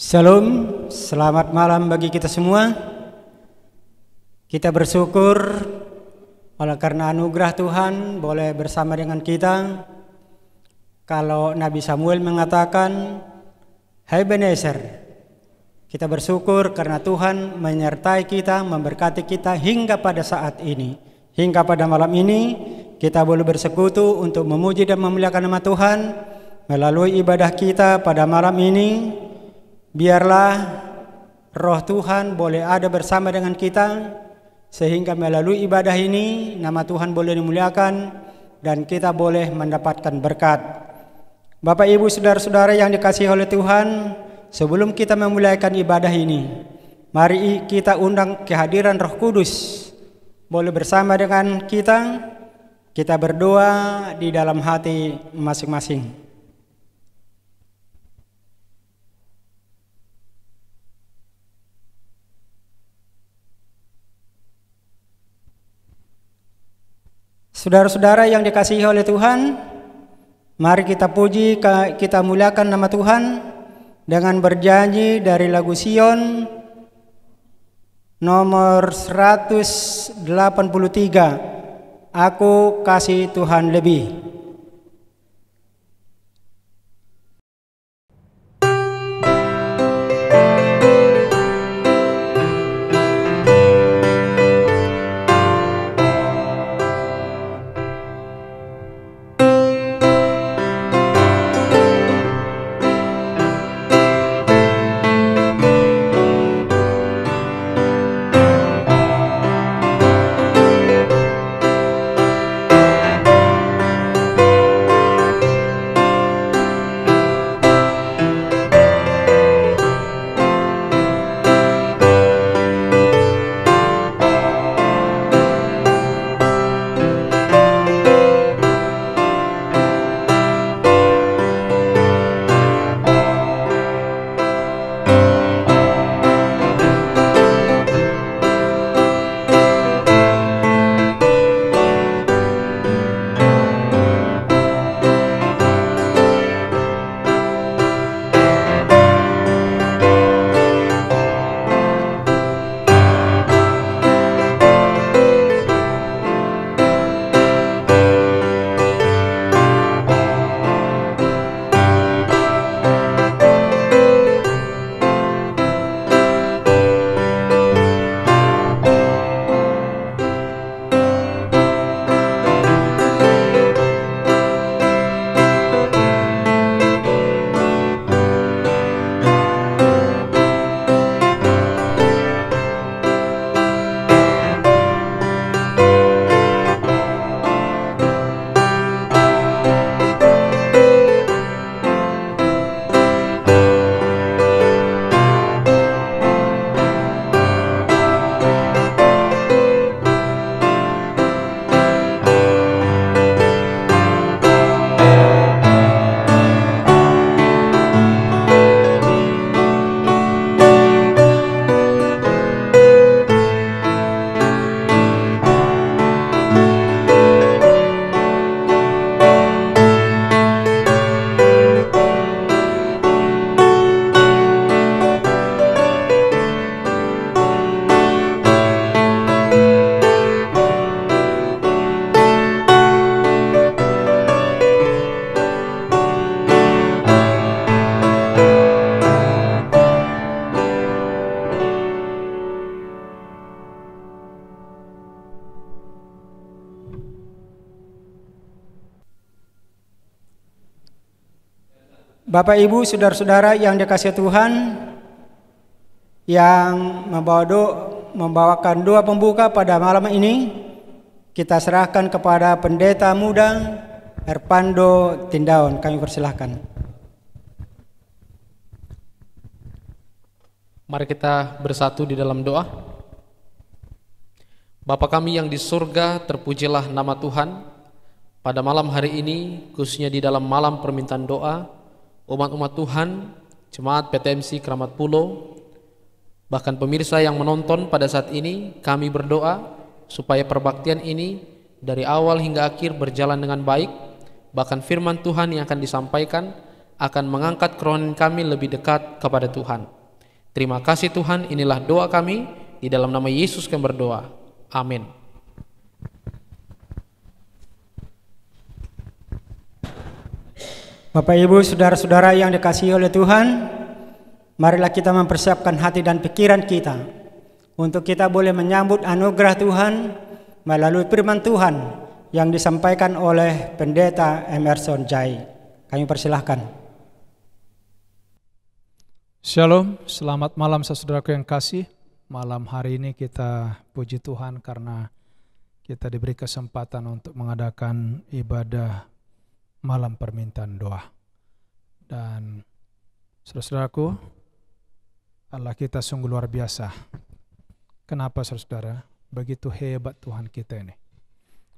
Shalom, selamat malam bagi kita semua. Kita bersyukur oleh karena anugerah Tuhan boleh bersama dengan kita. Kalau Nabi Samuel mengatakan, "Hai Ebenezer," kita bersyukur karena Tuhan menyertai kita, memberkati kita hingga pada saat ini. Hingga pada malam ini kita boleh bersekutu untuk memuji dan memuliakan nama Tuhan melalui ibadah kita pada malam ini. Biarlah roh Tuhan boleh ada bersama dengan kita, sehingga melalui ibadah ini nama Tuhan boleh dimuliakan dan kita boleh mendapatkan berkat. Bapak Ibu saudara-saudara yang dikasihi oleh Tuhan, sebelum kita memuliakan ibadah ini, mari kita undang kehadiran Roh Kudus boleh bersama dengan kita. Kita berdoa di dalam hati masing-masing. Saudara-saudara yang dikasihi oleh Tuhan, mari kita puji, kita muliakan nama Tuhan dengan berjanji dari lagu Sion nomor 183, "Aku kasih Tuhan lebih." Bapak Ibu saudara-saudara yang dikasihi Tuhan, yang membawakan doa pembuka pada malam ini, kita serahkan kepada pendeta muda Erpando Tindaon. Kami persilahkan. Mari kita bersatu di dalam doa. Bapa kami yang di surga, terpujilah nama Tuhan. Pada malam hari ini, khususnya di dalam malam permintaan doa, umat-umat Tuhan, Jemaat PTMC Keramat Pulo, bahkan pemirsa yang menonton pada saat ini, kami berdoa supaya perbaktian ini dari awal hingga akhir berjalan dengan baik. Bahkan firman Tuhan yang akan disampaikan akan mengangkat kerohanian kami lebih dekat kepada Tuhan. Terima kasih Tuhan, inilah doa kami, di dalam nama Yesus kami berdoa. Amin. Bapak Ibu, saudara-saudara yang dikasihi oleh Tuhan, marilah kita mempersiapkan hati dan pikiran kita untuk kita boleh menyambut anugerah Tuhan melalui firman Tuhan yang disampaikan oleh Pendeta Emerson Jai. Kami persilahkan. Shalom, selamat malam saudaraku yang kasih. Malam hari ini kita puji Tuhan karena kita diberi kesempatan untuk mengadakan ibadah malam permintaan doa. Dan saudaraku, Allah kita sungguh luar biasa. Kenapa saudara? Begitu hebat Tuhan kita ini.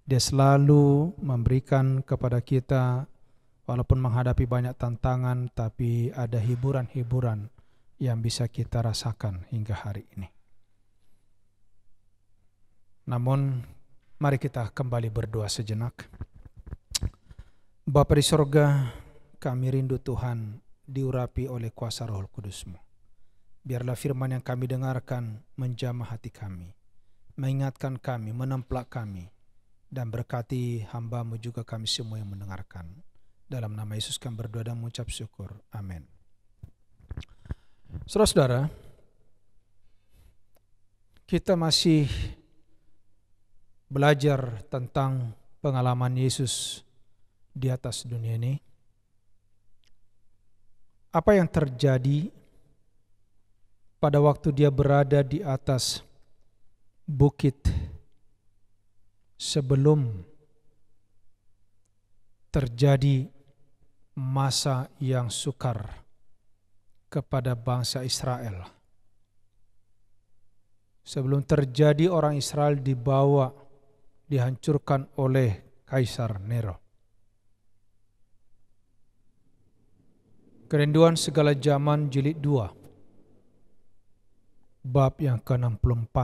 Dia selalu memberikan kepada kita, walaupun menghadapi banyak tantangan, tapi ada hiburan-hiburan yang bisa kita rasakan hingga hari ini. Namun, mari kita kembali berdoa sejenak. Bapa di sorga, kami rindu Tuhan diurapi oleh kuasa Roh Kudus-Mu. Biarlah firman yang kami dengarkan menjamah hati kami, mengingatkan kami, menemplak kami, dan berkati hamba-Mu juga kami semua yang mendengarkan. Dalam nama Yesus kami berdoa dan mengucap syukur. Amin. Saudara-saudara, kita masih belajar tentang pengalaman Yesus di atas dunia ini. Apa yang terjadi pada waktu dia berada di atas bukit sebelum terjadi masa yang sukar kepada bangsa Israel. Sebelum terjadi orang Israel dihancurkan oleh Kaisar Nero. Kerinduan segala zaman jilid 2. Bab yang ke-64,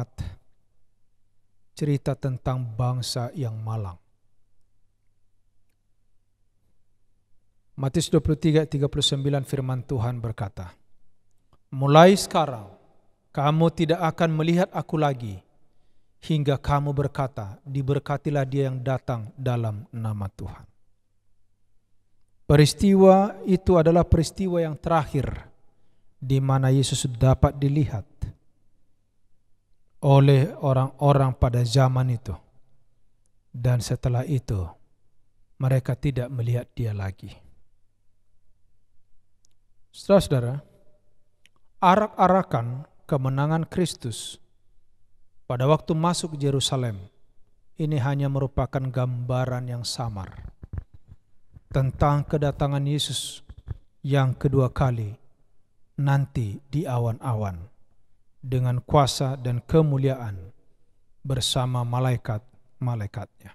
cerita tentang bangsa yang malang. Matius 23:39 firman Tuhan berkata, mulai sekarang kamu tidak akan melihat aku lagi, hingga kamu berkata, diberkatilah dia yang datang dalam nama Tuhan. Peristiwa itu adalah peristiwa yang terakhir di mana Yesus dapat dilihat oleh orang-orang pada zaman itu. Dan setelah itu, mereka tidak melihat dia lagi. Saudara-saudara, arak-arakan kemenangan Kristus pada waktu masuk Yerusalem, ini hanya merupakan gambaran yang samar tentang kedatangan Yesus yang kedua kali nanti di awan-awan, dengan kuasa dan kemuliaan bersama malaikat-malaikatnya.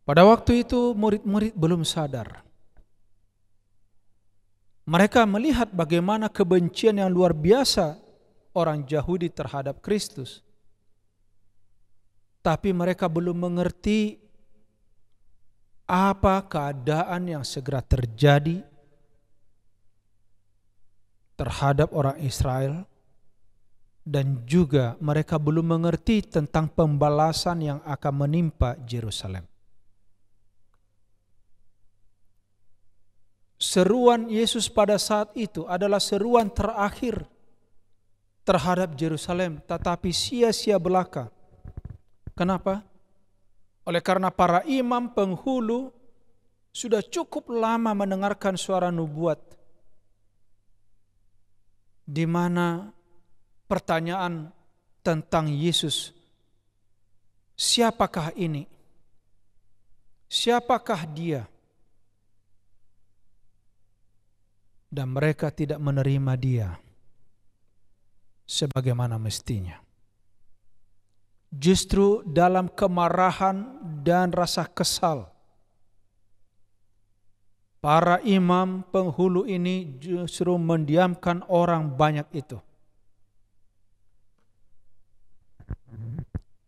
Pada waktu itu murid-murid belum sadar. Mereka melihat bagaimana kebencian yang luar biasa orang Yahudi terhadap Kristus. Tapi mereka belum mengerti apa keadaan yang segera terjadi terhadap orang Israel, dan juga mereka belum mengerti tentang pembalasan yang akan menimpa Yerusalem. Seruan Yesus pada saat itu adalah seruan terakhir terhadap Yerusalem, tetapi sia-sia belaka. Kenapa? Oleh karena para imam penghulu sudah cukup lama mendengarkan suara nubuat, di mana pertanyaan tentang Yesus, siapakah ini? Siapakah dia? Dan mereka tidak menerima dia sebagaimana mestinya. Justru dalam kemarahan dan rasa kesal, para imam penghulu ini justru mendiamkan orang banyak itu.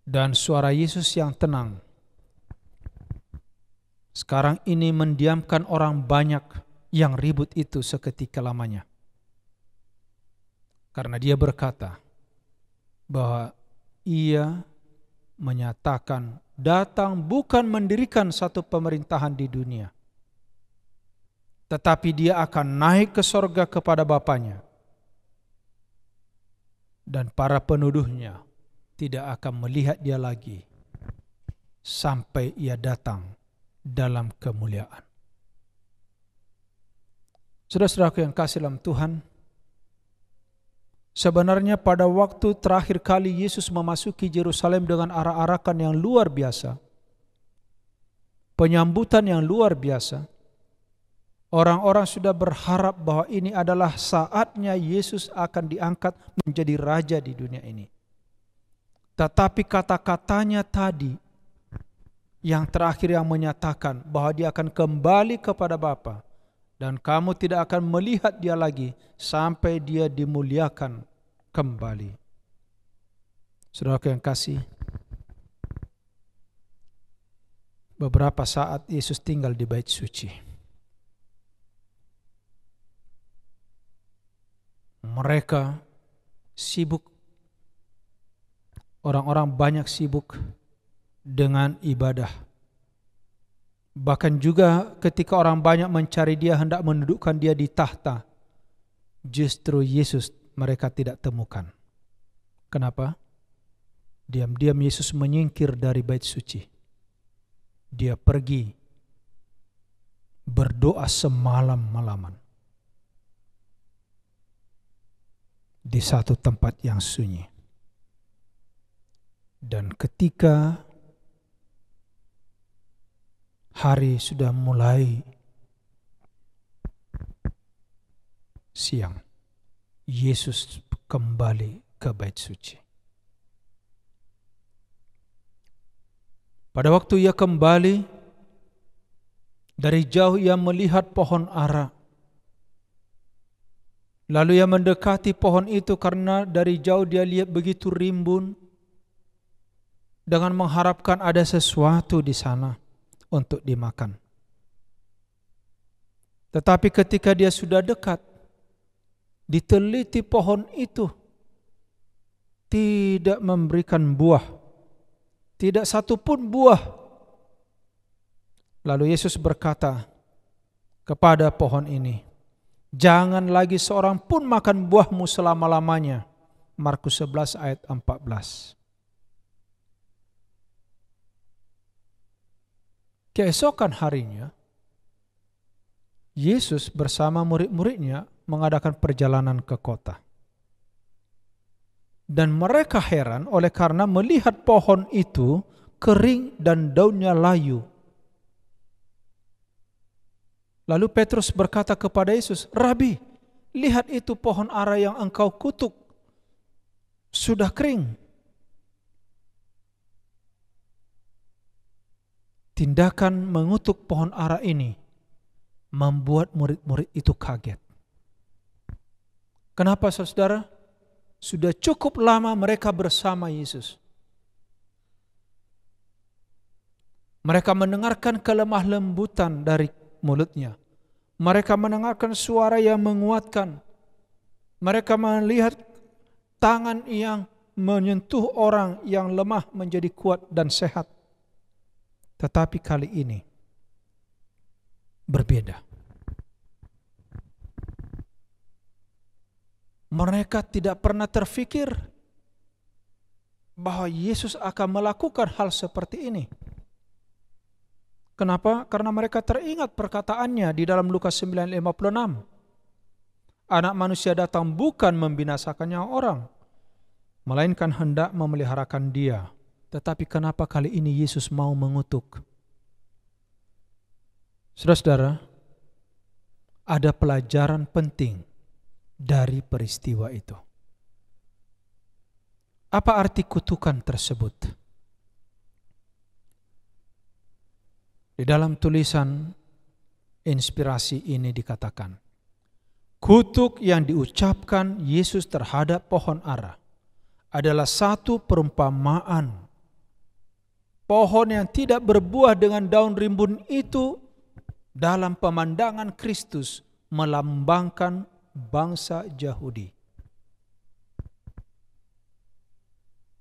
Dan suara Yesus yang tenang sekarang ini mendiamkan orang banyak yang ribut itu seketika lamanya. Karena dia berkata bahwa ia menyatakan datang bukan mendirikan satu pemerintahan di dunia, tetapi dia akan naik ke sorga kepada Bapanya, dan para penuduhnya tidak akan melihat dia lagi sampai ia datang dalam kemuliaan. Saudara-saudaraku yang kasih dalam Tuhan, sebenarnya pada waktu terakhir kali Yesus memasuki Yerusalem dengan arak-arakan yang luar biasa, penyambutan yang luar biasa, orang-orang sudah berharap bahwa ini adalah saatnya Yesus akan diangkat menjadi raja di dunia ini. Tetapi kata-katanya tadi yang terakhir yang menyatakan bahwa dia akan kembali kepada Bapa dan kamu tidak akan melihat dia lagi sampai dia dimuliakan kembali. Saudaraku yang kasih, beberapa saat Yesus tinggal di bait suci. Mereka sibuk, orang-orang banyak sibuk dengan ibadah. Bahkan juga ketika orang banyak mencari dia, hendak mendudukkan dia di tahta, justru Yesus mereka tidak temukan. Kenapa? Diam-diam Yesus menyingkir dari bait suci. Dia pergi berdoa semalam-malaman di satu tempat yang sunyi. Dan ketika hari sudah mulai siang, Yesus kembali ke bait suci. Pada waktu ia kembali, dari jauh ia melihat pohon ara. Lalu ia mendekati pohon itu karena dari jauh dia lihat begitu rimbun, dengan mengharapkan ada sesuatu di sana untuk dimakan. Tetapi ketika dia sudah dekat, diteliti pohon itu tidak memberikan buah, tidak satu pun buah. Lalu Yesus berkata kepada pohon ini, jangan lagi seorang pun makan buahmu selama-lamanya. Markus 11 ayat 14. Keesokan harinya, Yesus bersama murid-muridnya mengadakan perjalanan ke kota. Dan mereka heran oleh karena melihat pohon itu kering dan daunnya layu. Lalu Petrus berkata kepada Yesus, Rabi, lihat itu pohon ara yang engkau kutuk, sudah kering. Tindakan mengutuk pohon ara ini membuat murid-murid itu kaget. Kenapa saudara? Sudah cukup lama mereka bersama Yesus. Mereka mendengarkan kelemah lembutan dari mulutnya. Mereka mendengarkan suara yang menguatkan. Mereka melihat tangan yang menyentuh orang yang lemah menjadi kuat dan sehat. Tetapi kali ini berbeda. Mereka tidak pernah terfikir bahwa Yesus akan melakukan hal seperti ini. Kenapa? Karena mereka teringat perkataannya di dalam Lukas 9:56. Anak manusia datang bukan membinasakan nyawa orang, melainkan hendak memeliharakan dia. Tetapi kenapa kali ini Yesus mau mengutuk? Saudara-saudara, ada pelajaran penting dari peristiwa itu. Apa arti kutukan tersebut? Di dalam tulisan inspirasi ini dikatakan, kutuk yang diucapkan Yesus terhadap pohon ara adalah satu perumpamaan pohon yang tidak berbuah dengan daun rimbun itu dalam pemandangan Kristus melambangkan bangsa Yahudi.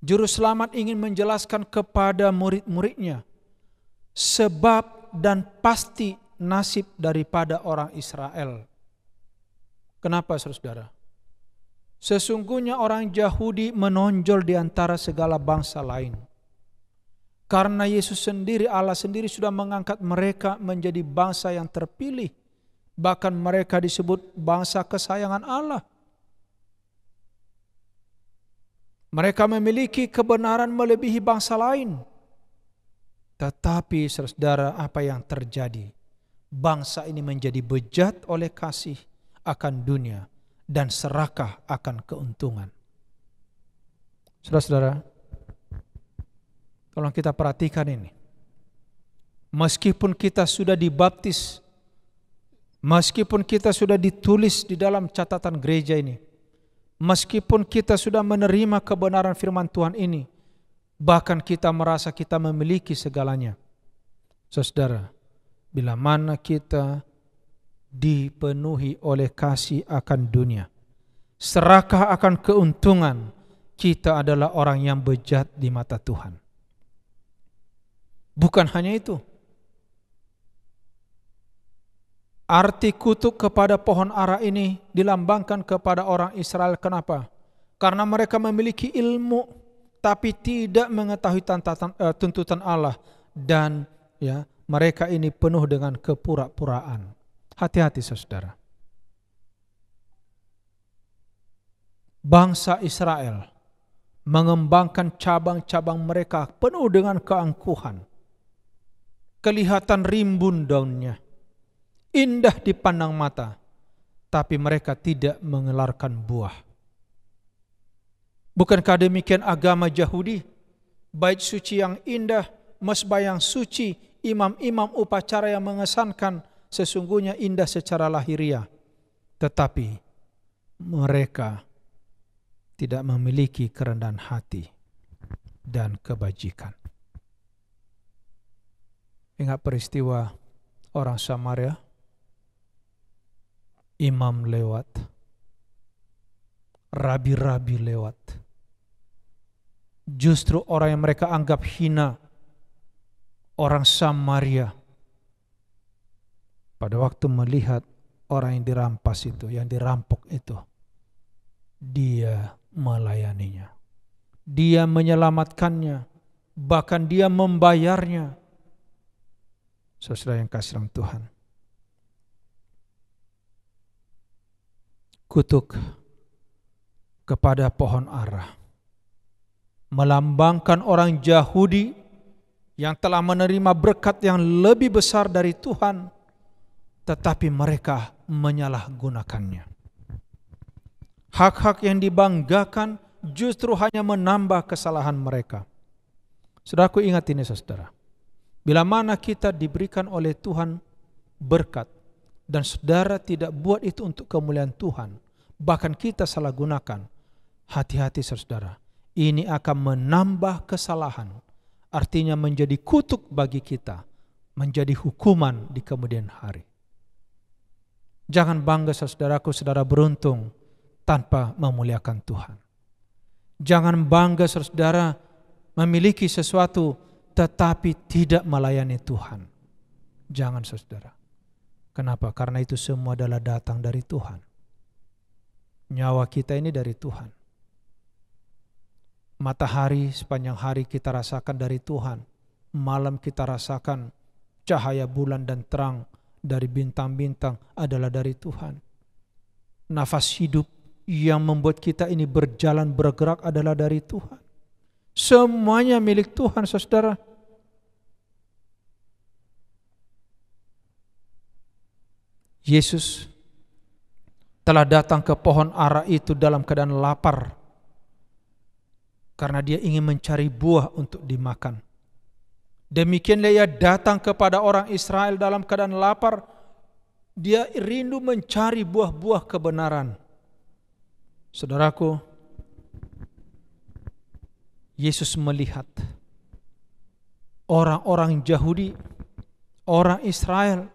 Juru selamat ingin menjelaskan kepada murid-muridnya sebab dan pasti nasib daripada orang Israel. Kenapa, saudara? Sesungguhnya orang Yahudi menonjol di antara segala bangsa lain. Karena Yesus sendiri, Allah sendiri sudah mengangkat mereka menjadi bangsa yang terpilih. Bahkan mereka disebut bangsa kesayangan Allah. Mereka memiliki kebenaran melebihi bangsa lain. Tetapi saudara, apa yang terjadi? Bangsa ini menjadi bejat oleh kasih akan dunia dan serakah akan keuntungan. Saudara-saudara, tolong kita perhatikan ini. Meskipun kita sudah dibaptis, meskipun kita sudah ditulis di dalam catatan gereja ini, meskipun kita sudah menerima kebenaran firman Tuhan ini, bahkan kita merasa kita memiliki segalanya. Saudara, bila mana kita dipenuhi oleh kasih akan dunia, serakah akan keuntungan, kita adalah orang yang bejat di mata Tuhan. Bukan hanya itu. Arti kutuk kepada pohon ara ini dilambangkan kepada orang Israel. Kenapa? Karena mereka memiliki ilmu tapi tidak mengetahui tuntutan Allah, dan mereka ini penuh dengan kepura-puraan. Hati-hati saudara. Bangsa Israel mengembangkan cabang-cabang mereka penuh dengan keangkuhan. Kelihatan rimbun daunnya, indah dipandang mata, tapi mereka tidak mengeluarkan buah. Bukankah demikian agama Yahudi? Bait suci yang indah, mesbah yang suci, imam-imam upacara yang mengesankan, sesungguhnya indah secara lahiriah, tetapi mereka tidak memiliki kerendahan hati dan kebajikan. Ingat peristiwa orang Samaria, imam lewat, rabi-rabi lewat. Justru orang yang mereka anggap hina, orang Samaria, pada waktu melihat orang yang dirampas itu, yang dirampok itu, dia melayaninya. Dia menyelamatkannya, bahkan dia membayarnya. Saudara yang kasih dalam Tuhan, kutuk kepada pohon ara melambangkan orang Yahudi yang telah menerima berkat yang lebih besar dari Tuhan, tetapi mereka menyalahgunakannya. Hak-hak yang dibanggakan justru hanya menambah kesalahan mereka. Saudaraku, ingat ini saudara. Bila mana kita diberikan oleh Tuhan berkat, dan saudara tidak buat itu untuk kemuliaan Tuhan, bahkan kita salah gunakan, hati-hati saudara. Ini akan menambah kesalahan, artinya menjadi kutuk bagi kita, menjadi hukuman di kemudian hari. Jangan bangga saudaraku, saudara beruntung tanpa memuliakan Tuhan. Jangan bangga saudara memiliki sesuatu tetapi tidak melayani Tuhan. Jangan saudara. Kenapa? Karena itu semua adalah datang dari Tuhan. Nyawa kita ini dari Tuhan. Matahari sepanjang hari kita rasakan dari Tuhan. Malam kita rasakan cahaya bulan dan terang dari bintang-bintang adalah dari Tuhan. Nafas hidup yang membuat kita ini berjalan bergerak adalah dari Tuhan. Semuanya milik Tuhan saudara. Yesus telah datang ke pohon ara itu dalam keadaan lapar, karena dia ingin mencari buah untuk dimakan. Demikianlah ia datang kepada orang Israel dalam keadaan lapar. Dia rindu mencari buah-buah kebenaran. Saudaraku, Yesus melihat orang-orang Yahudi, orang Israel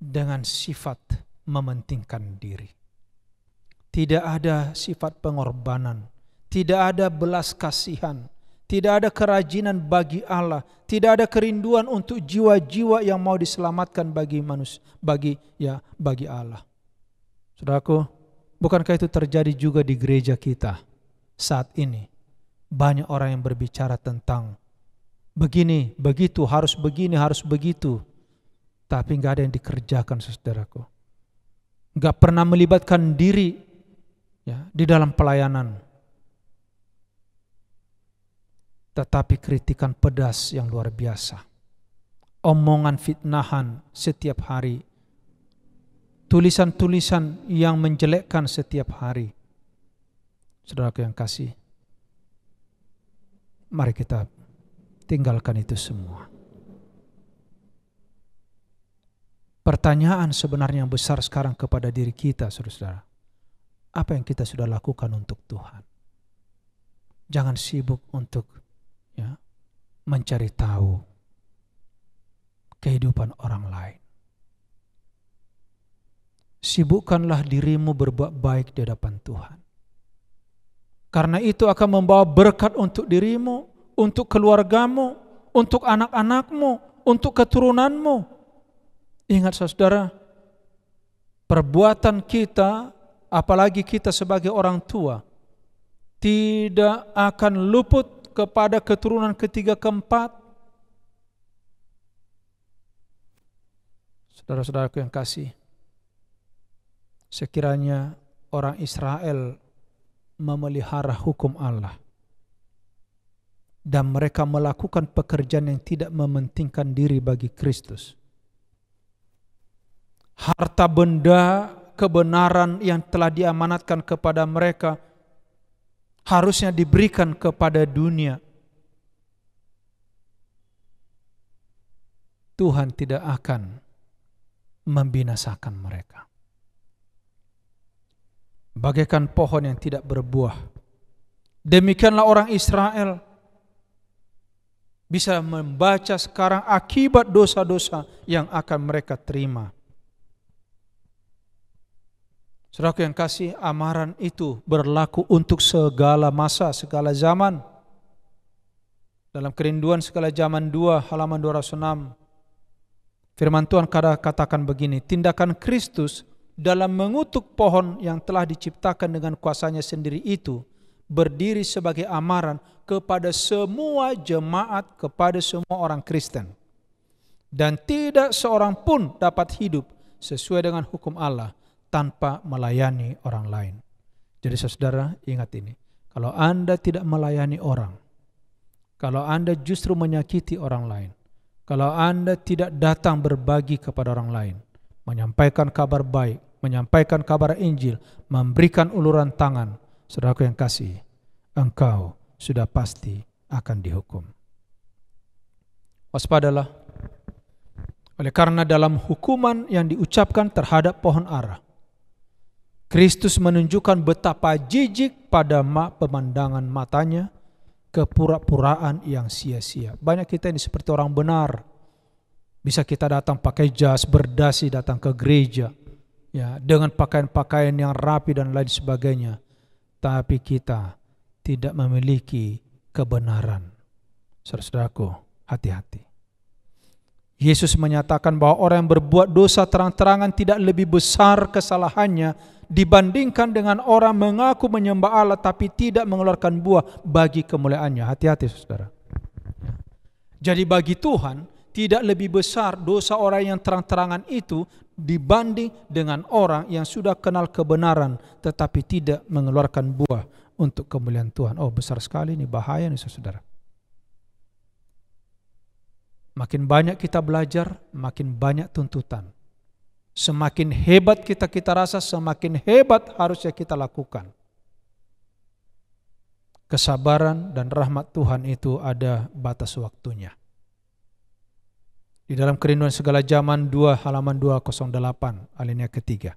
dengan sifat mementingkan diri. Tidak ada sifat pengorbanan, tidak ada belas kasihan, tidak ada kerajinan bagi Allah, tidak ada kerinduan untuk jiwa-jiwa yang mau diselamatkan bagi manusia, bagi Allah. Saudaraku, bukankah itu terjadi juga di gereja kita saat ini? Banyak orang yang berbicara tentang begini, begitu, harus begini, harus begitu. Tapi nggak ada yang dikerjakan, saudaraku. Nggak pernah melibatkan diri di dalam pelayanan. Tetapi kritikan pedas yang luar biasa. Omongan fitnahan setiap hari. Tulisan-tulisan yang menjelekkan setiap hari. Saudaraku yang kasih, mari kita tinggalkan itu semua. Pertanyaan sebenarnya yang besar sekarang kepada diri kita, saudara-saudara. Apa yang kita sudah lakukan untuk Tuhan? Jangan sibuk untuk mencari tahu kehidupan orang lain. Sibukkanlah dirimu berbuat baik di hadapan Tuhan. Karena itu akan membawa berkat untuk dirimu, untuk keluargamu, untuk anak-anakmu, untuk keturunanmu. Ingat saudara, perbuatan kita, apalagi kita sebagai orang tua, tidak akan luput kepada keturunan ketiga keempat. Saudara-saudaraku yang kasih, sekiranya orang Israel memelihara hukum Allah dan mereka melakukan pekerjaan yang tidak mementingkan diri bagi Kristus, harta benda kebenaran yang telah diamanatkan kepada mereka harusnya diberikan kepada dunia. Tuhan tidak akan membinasakan mereka. Bagaikan pohon yang tidak berbuah, demikianlah orang Israel bisa membaca sekarang akibat dosa-dosa yang akan mereka terima. Saudaraku yang kasih, amaran itu berlaku untuk segala masa, segala zaman. Dalam Kerinduan Segala Zaman 2 halaman 206, firman Tuhan katakan begini, tindakan Kristus dalam mengutuk pohon yang telah diciptakan dengan kuasanya sendiri itu berdiri sebagai amaran kepada semua jemaat, kepada semua orang Kristen. Dan tidak seorang pun dapat hidup sesuai dengan hukum Allah tanpa melayani orang lain. Jadi saudara, ingat ini. Kalau Anda tidak melayani orang, kalau Anda justru menyakiti orang lain, kalau Anda tidak datang berbagi kepada orang lain, menyampaikan kabar baik, menyampaikan kabar Injil, memberikan uluran tangan, saudaraku yang kasih, engkau sudah pasti akan dihukum. Waspadalah. Oleh karena dalam hukuman yang diucapkan terhadap pohon ara, Kristus menunjukkan betapa jijik pada pemandangan matanya, kepura-puraan yang sia-sia. Banyak kita ini seperti orang benar. Bisa kita datang pakai jas, berdasi datang ke gereja, dengan pakaian-pakaian yang rapi dan lain sebagainya. Tapi kita tidak memiliki kebenaran. Saudaraku, hati-hati. Yesus menyatakan bahwa orang yang berbuat dosa terang-terangan tidak lebih besar kesalahannya dibandingkan dengan orang mengaku menyembah Allah tapi tidak mengeluarkan buah bagi kemuliaannya. Hati-hati saudara. Jadi bagi Tuhan tidak lebih besar dosa orang yang terang-terangan itu dibanding dengan orang yang sudah kenal kebenaran tetapi tidak mengeluarkan buah untuk kemuliaan Tuhan. Oh, besar sekali ini, bahaya nih saudara. Makin banyak kita belajar, makin banyak tuntutan. Semakin hebat kita rasa, semakin hebat harusnya kita lakukan. Kesabaran dan rahmat Tuhan itu ada batas waktunya. Di dalam Kerinduan Segala Zaman 2 halaman 208 alinea ketiga.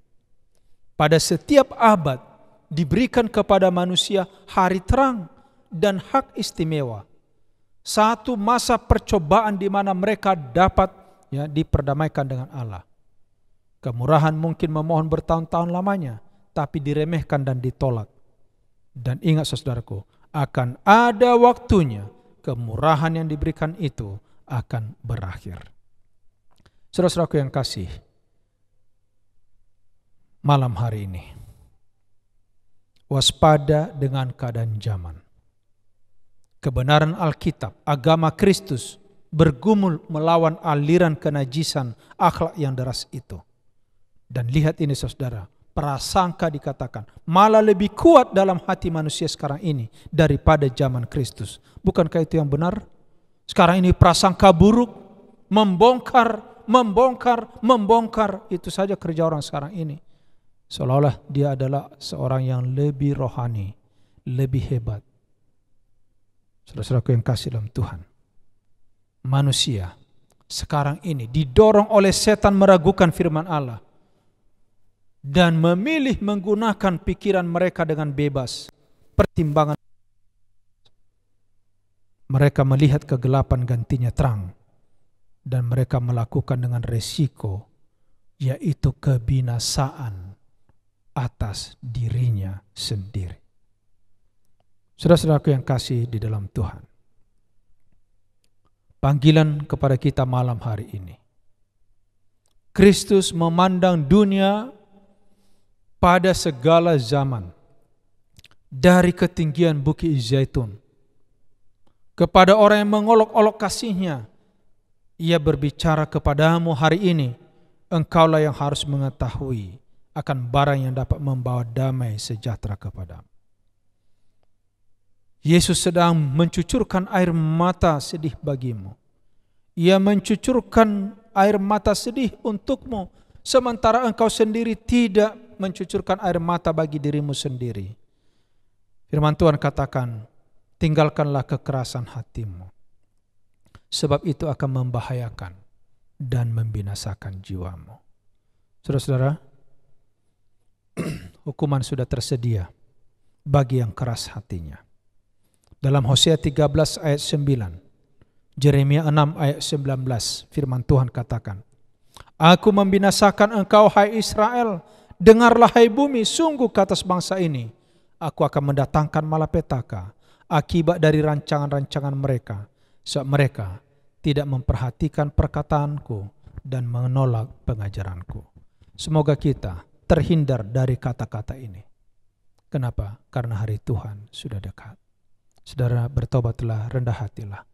Pada setiap abad diberikan kepada manusia hari terang dan hak istimewa. Satu masa percobaan di mana mereka dapat diperdamaikan dengan Allah. Kemurahan mungkin memohon bertahun-tahun lamanya, tapi diremehkan dan ditolak. Dan ingat saudaraku, akan ada waktunya kemurahan yang diberikan itu akan berakhir. Saudara-saudaraku yang kasih, malam hari ini, waspada dengan keadaan zaman. Kebenaran Alkitab, agama Kristus bergumul melawan aliran kenajisan akhlak yang deras itu. Dan lihat ini saudara, prasangka dikatakan malah lebih kuat dalam hati manusia sekarang ini daripada zaman Kristus. Bukankah itu yang benar? Sekarang ini prasangka buruk, membongkar, itu saja kerja orang sekarang ini. Seolah-olah dia adalah seorang yang lebih rohani, lebih hebat. Saudara-saudaraku yang kasih dalam Tuhan, manusia sekarang ini didorong oleh setan meragukan firman Allah dan memilih menggunakan pikiran mereka dengan bebas, pertimbangan. Mereka melihat kegelapan gantinya terang, dan mereka melakukan dengan resiko, yaitu kebinasaan atas dirinya sendiri. Saudara-saudaraku yang kasih di dalam Tuhan, panggilan kepada kita malam hari ini, Kristus memandang dunia pada segala zaman, dari ketinggian Bukit Zaitun, kepada orang yang mengolok-olok kasihnya. Ia berbicara kepadamu hari ini, engkaulah yang harus mengetahui akan barang yang dapat membawa damai sejahtera kepadamu. Yesus sedang mencucurkan air mata sedih bagimu. Ia mencucurkan air mata sedih untukmu, sementara engkau sendiri tidak mencucurkan air mata bagi dirimu sendiri. Firman Tuhan katakan, tinggalkanlah kekerasan hatimu, sebab itu akan membahayakan dan membinasakan jiwamu. Saudara-saudara, hukuman sudah tersedia bagi yang keras hatinya. Dalam Hosea 13 ayat 9, Yeremia 6 ayat 19, firman Tuhan katakan, Aku membinasakan engkau hai Israel, dengarlah hai bumi, sungguh ke atas bangsa ini, aku akan mendatangkan malapetaka, akibat dari rancangan-rancangan mereka, sebab mereka tidak memperhatikan perkataanku dan menolak pengajaranku. Semoga kita terhindar dari kata-kata ini. Kenapa? Karena hari Tuhan sudah dekat. Saudara, bertobatlah, rendah hatilah.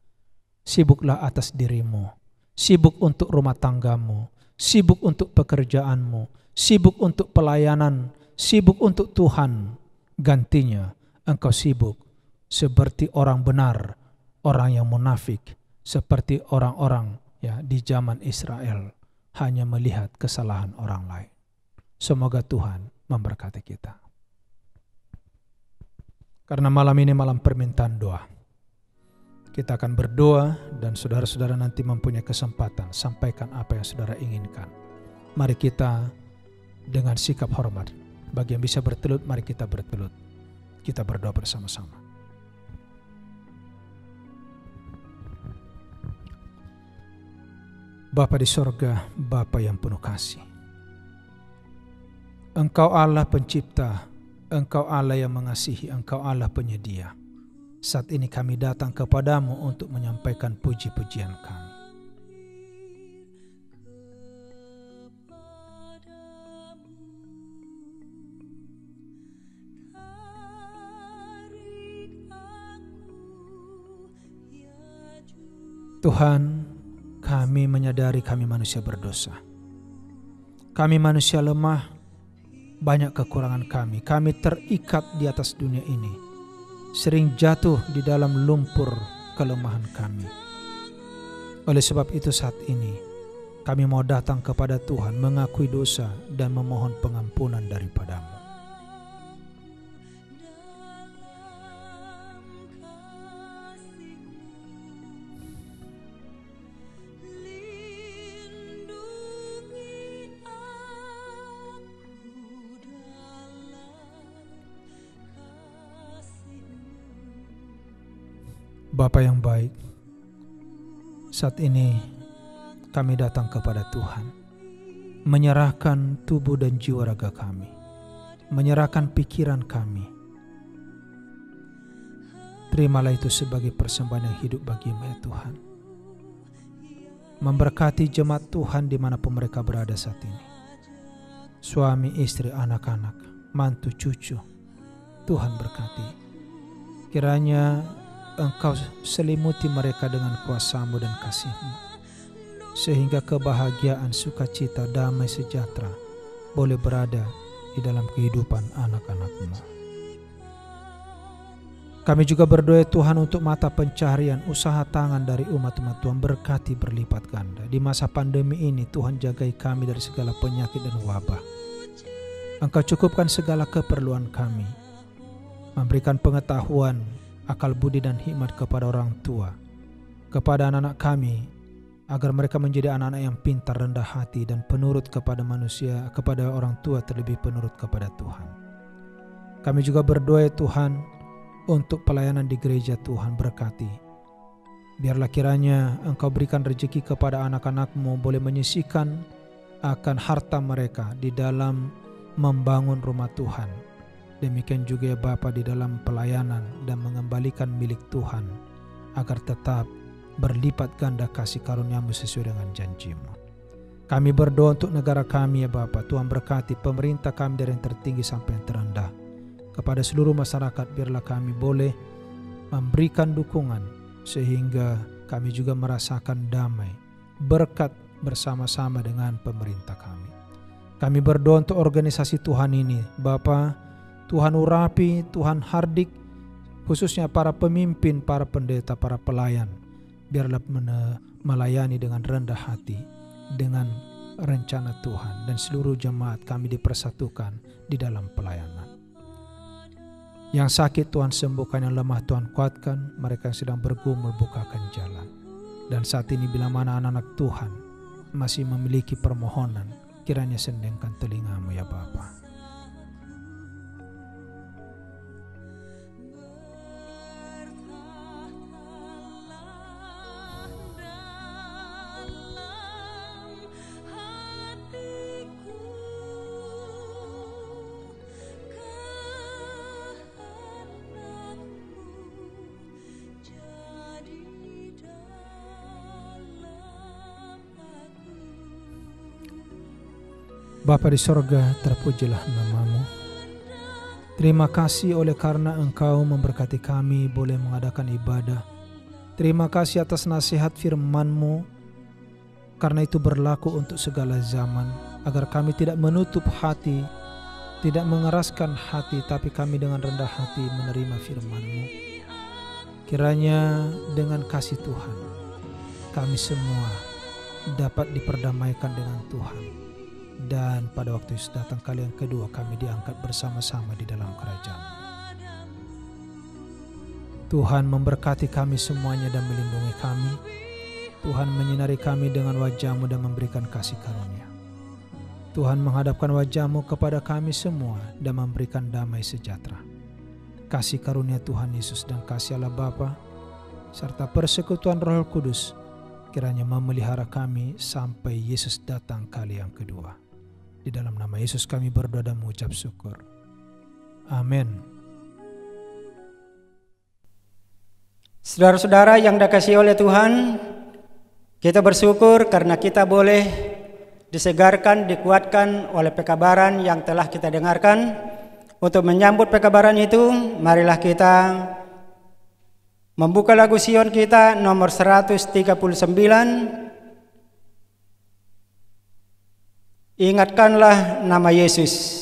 Sibuklah atas dirimu, sibuk untuk rumah tanggamu, sibuk untuk pekerjaanmu, sibuk untuk pelayanan, sibuk untuk Tuhan. Gantinya engkau sibuk seperti orang benar, orang yang munafik, seperti orang-orang di zaman Israel, hanya melihat kesalahan orang lain. Semoga Tuhan memberkati kita. Karena malam ini malam permintaan doa, kita akan berdoa dan saudara-saudara nanti mempunyai kesempatan sampaikan apa yang saudara inginkan. Mari kita dengan sikap hormat, bagi yang bisa bertelut, mari kita bertelut. Kita berdoa bersama-sama. Bapa di sorga, Bapa yang penuh kasih, Engkau Allah pencipta, Engkau Allah yang mengasihi, Engkau Allah penyedia. Saat ini kami datang kepadamu untuk menyampaikan puji-pujian kami. Tuhan, kami menyadari kami manusia berdosa. Kami manusia lemah, banyak kekurangan kami. Kami terikat di atas dunia ini, sering jatuh di dalam lumpur kelemahan kami. Oleh sebab itu saat ini, kami mau datang kepada Tuhan, mengakui dosa dan memohon pengampunan daripadamu. Bapa yang baik, Saat ini kami datang kepada Tuhan, menyerahkan tubuh dan jiwa raga kami, menyerahkan pikiran kami. Terimalah itu sebagai persembahan yang hidup bagi-Mu ya Tuhan. Memberkati jemaat Tuhan dimanapun mereka berada saat ini. Suami, istri, anak-anak, mantu, cucu, Tuhan berkati. Kiranya Engkau selimuti mereka dengan kuasa-Mu dan kasih-Mu, sehingga kebahagiaan, sukacita, damai, sejahtera boleh berada di dalam kehidupan anak-anak-Mu. Kami juga berdoa Tuhan untuk mata pencaharian, usaha tangan dari umat-umat Tuhan, berkati berlipat ganda. Di masa pandemi ini Tuhan jagai kami dari segala penyakit dan wabah. Engkau cukupkan segala keperluan kami, memberikan pengetahuan, akal budi dan hikmat kepada orang tua, kepada anak-anak kami, agar mereka menjadi anak-anak yang pintar, rendah hati, dan penurut kepada manusia, kepada orang tua, terlebih penurut kepada Tuhan. Kami juga berdoa Tuhan untuk pelayanan di gereja. Tuhan berkati. Biarlah kiranya Engkau berikan rezeki kepada anak-anak-Mu, boleh menyisihkan akan harta mereka di dalam membangun rumah Tuhan. Demikian juga ya Bapa di dalam pelayanan dan mengembalikan milik Tuhan, agar tetap berlipat ganda kasih karunia-Mu sesuai dengan janji-Mu. Kami berdoa untuk negara kami ya Bapa. Tuhan berkati pemerintah kami dari yang tertinggi sampai yang terendah. Kepada seluruh masyarakat biarlah kami boleh memberikan dukungan, sehingga kami juga merasakan damai, berkat bersama-sama dengan pemerintah kami. Kami berdoa untuk organisasi Tuhan ini Bapa. Tuhan urapi, Tuhan hardik, khususnya para pemimpin, para pendeta, para pelayan. Biarlah melayani dengan rendah hati, dengan rencana Tuhan, dan seluruh jemaat kami dipersatukan di dalam pelayanan. Yang sakit Tuhan sembuhkan, yang lemah Tuhan kuatkan, mereka yang sedang bergumul bukakan jalan. Dan saat ini bila mana anak-anak Tuhan masih memiliki permohonan, kiranya sendengkan telinga-Mu ya Bapa. Bapa di sorga, terpujilah nama-Mu. Terima kasih oleh karena Engkau memberkati kami boleh mengadakan ibadah. Terima kasih atas nasihat firman-Mu, karena itu berlaku untuk segala zaman, agar kami tidak menutup hati, tidak mengeraskan hati, tapi kami dengan rendah hati menerima firman-Mu. Kiranya dengan kasih Tuhan, kami semua dapat diperdamaikan dengan Tuhan. Dan pada waktu Yesus datang kali yang kedua, kami diangkat bersama-sama di dalam kerajaan. Tuhan memberkati kami semuanya dan melindungi kami. Tuhan menyinari kami dengan wajah-Mu dan memberikan kasih karunia. Tuhan menghadapkan wajah-Mu kepada kami semua dan memberikan damai sejahtera. Kasih karunia Tuhan Yesus dan kasih Allah Bapa serta persekutuan Roh Kudus kiranya memelihara kami sampai Yesus datang kali yang kedua. Di dalam nama Yesus kami berdoa dan mengucap syukur. Amin. Saudara-saudara yang dikasihi oleh Tuhan, kita bersyukur karena kita boleh disegarkan, dikuatkan oleh pekabaran yang telah kita dengarkan. Untuk menyambut pekabaran itu, marilah kita membuka lagu Sion kita nomor 139. Ingatkanlah nama Yesus.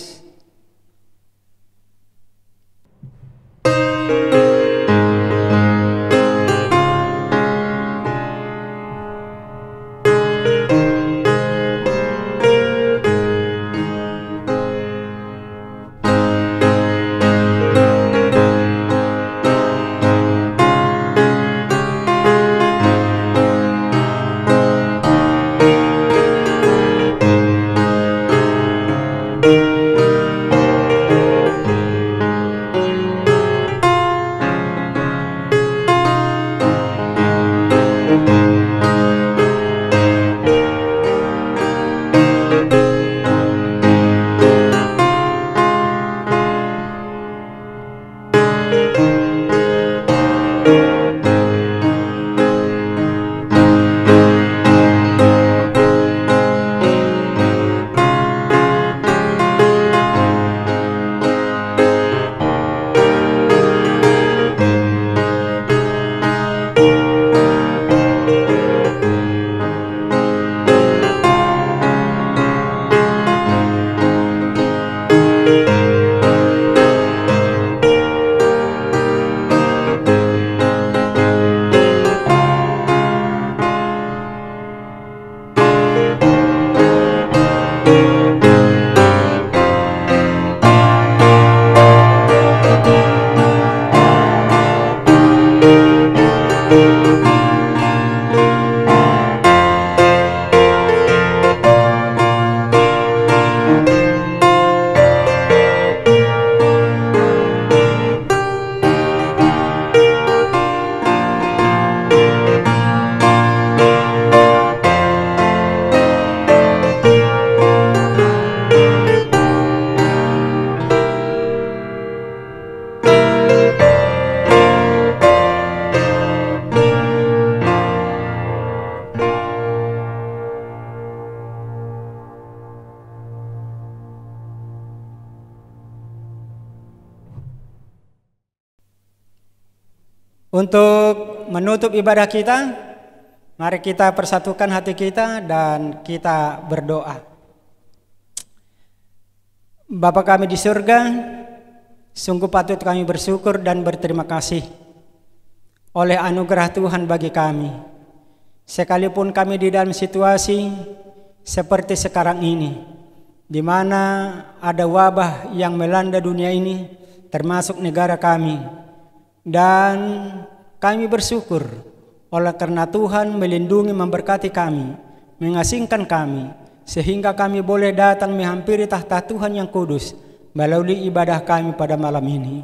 Untuk menutup ibadah kita, mari kita persatukan hati kita dan kita berdoa. Bapa kami di surga, sungguh patut kami bersyukur dan berterima kasih oleh anugerah Tuhan bagi kami. Sekalipun kami di dalam situasi seperti sekarang ini, di mana ada wabah yang melanda dunia ini, termasuk negara kami, dan kami bersyukur oleh karena Tuhan melindungi, memberkati kami, mengasingkan kami, sehingga kami boleh datang menghampiri tahta Tuhan yang kudus melalui ibadah kami pada malam ini.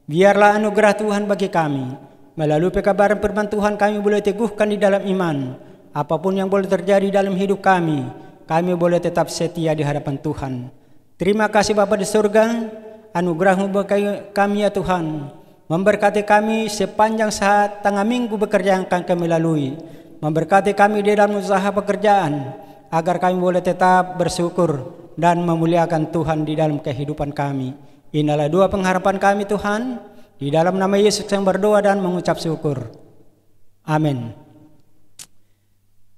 Biarlah anugerah Tuhan bagi kami, melalui pekabaran firman Tuhan kami boleh teguhkan di dalam iman. Apapun yang boleh terjadi dalam hidup kami boleh tetap setia di hadapan Tuhan. Terima kasih Bapa di surga, anugerah-Mu bagi kami ya Tuhan, memberkati kami sepanjang saat tengah minggu bekerja yang akan kami lalui, memberkati kami di dalam usaha pekerjaan, agar kami boleh tetap bersyukur dan memuliakan Tuhan di dalam kehidupan kami. Inilah doa pengharapan kami Tuhan, di dalam nama Yesus yang berdoa dan mengucap syukur. Amin.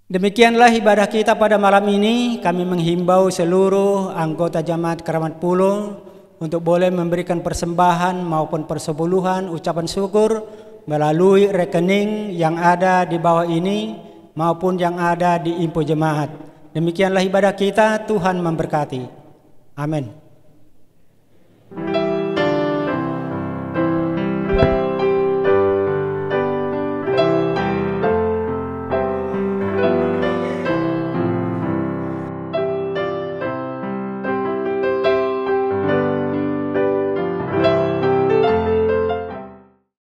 Demikianlah ibadah kita pada malam ini. Kami menghimbau seluruh anggota Jemaat Kramat Pulo untuk boleh memberikan persembahan maupun persepuluhan ucapan syukur melalui rekening yang ada di bawah ini maupun yang ada di info jemaat. Demikianlah ibadah kita, Tuhan memberkati. Amin.